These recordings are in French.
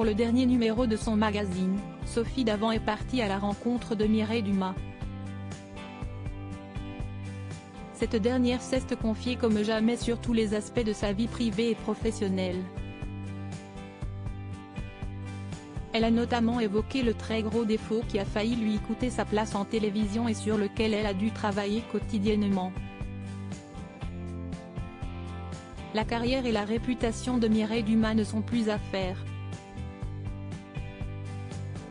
Pour le dernier numéro de son magazine, Sophie Davant est partie à la rencontre de Mireille Dumas. Cette dernière s'est confiée comme jamais sur tous les aspects de sa vie privée et professionnelle. Elle a notamment évoqué le très gros défaut qui a failli lui coûter sa place en télévision et sur lequel elle a dû travailler quotidiennement. La carrière et la réputation de Mireille Dumas ne sont plus à faire.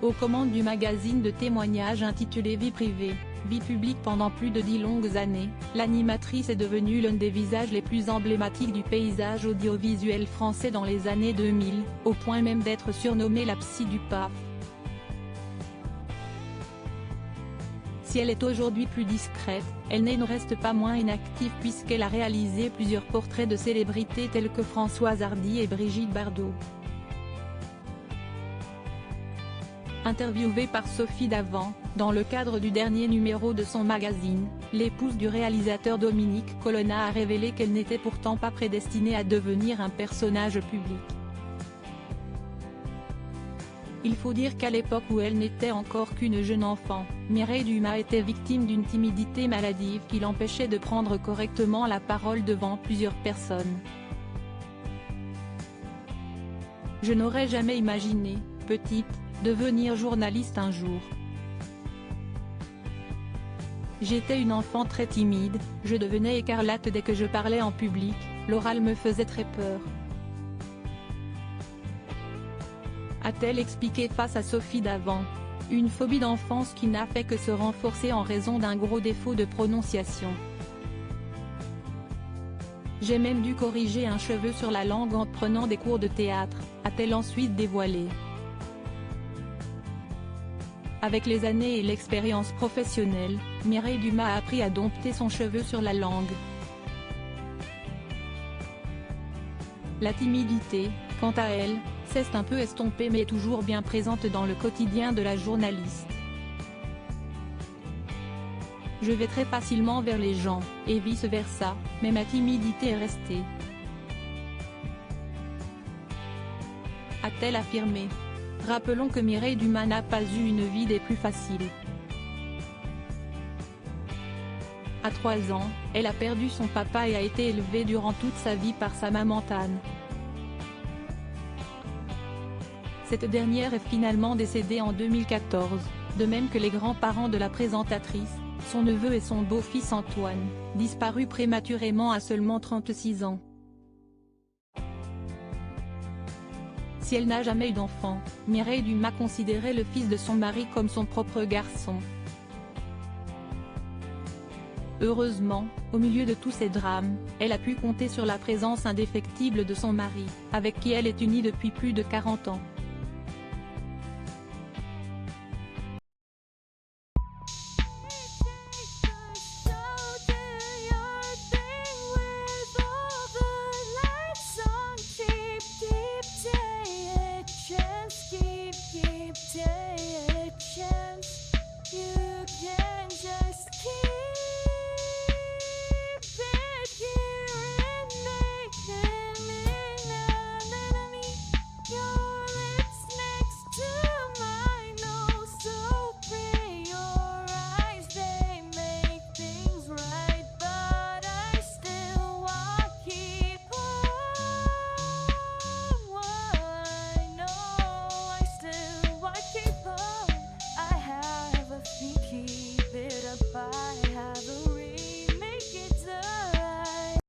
Aux commandes du magazine de témoignages intitulé Vie privée, vie publique pendant plus de 10 longues années, l'animatrice est devenue l'un des visages les plus emblématiques du paysage audiovisuel français dans les années 2000, au point même d'être surnommée la psy du PAF. Si elle est aujourd'hui plus discrète, elle ne reste pas moins inactive puisqu'elle a réalisé plusieurs portraits de célébrités telles que Françoise Hardy et Brigitte Bardot. Interviewée par Sophie Davant, dans le cadre du dernier numéro de son magazine, l'épouse du réalisateur Dominique Colonna a révélé qu'elle n'était pourtant pas prédestinée à devenir un personnage public. Il faut dire qu'à l'époque où elle n'était encore qu'une jeune enfant, Mireille Dumas était victime d'une timidité maladive qui l'empêchait de prendre correctement la parole devant plusieurs personnes. Je n'aurais jamais imaginé, petite, devenir journaliste un jour. J'étais une enfant très timide, je devenais écarlate dès que je parlais en public, l'oral me faisait très peur. A-t-elle expliqué face à Sophie Davant. Une phobie d'enfance qui n'a fait que se renforcer en raison d'un gros défaut de prononciation. J'ai même dû corriger un cheveu sur la langue en prenant des cours de théâtre, a-t-elle ensuite dévoilé. Avec les années et l'expérience professionnelle, Mireille Dumas a appris à dompter son cheveu sur la langue. La timidité, quant à elle, s'est un peu estompée mais est toujours bien présente dans le quotidien de la journaliste. Je vais très facilement vers les gens, et vice-versa, mais ma timidité est restée. A-t-elle affirmé. Rappelons que Mireille Dumas n'a pas eu une vie des plus faciles. À 3 ans, elle a perdu son papa et a été élevée durant toute sa vie par sa maman Tane. Cette dernière est finalement décédée en 2014, de même que les grands-parents de la présentatrice, son neveu et son beau-fils Antoine, disparus prématurément à seulement 36 ans. Si elle n'a jamais eu d'enfant, Mireille Dumas considérait le fils de son mari comme son propre garçon. Heureusement, au milieu de tous ces drames, elle a pu compter sur la présence indéfectible de son mari, avec qui elle est unie depuis plus de 40 ans.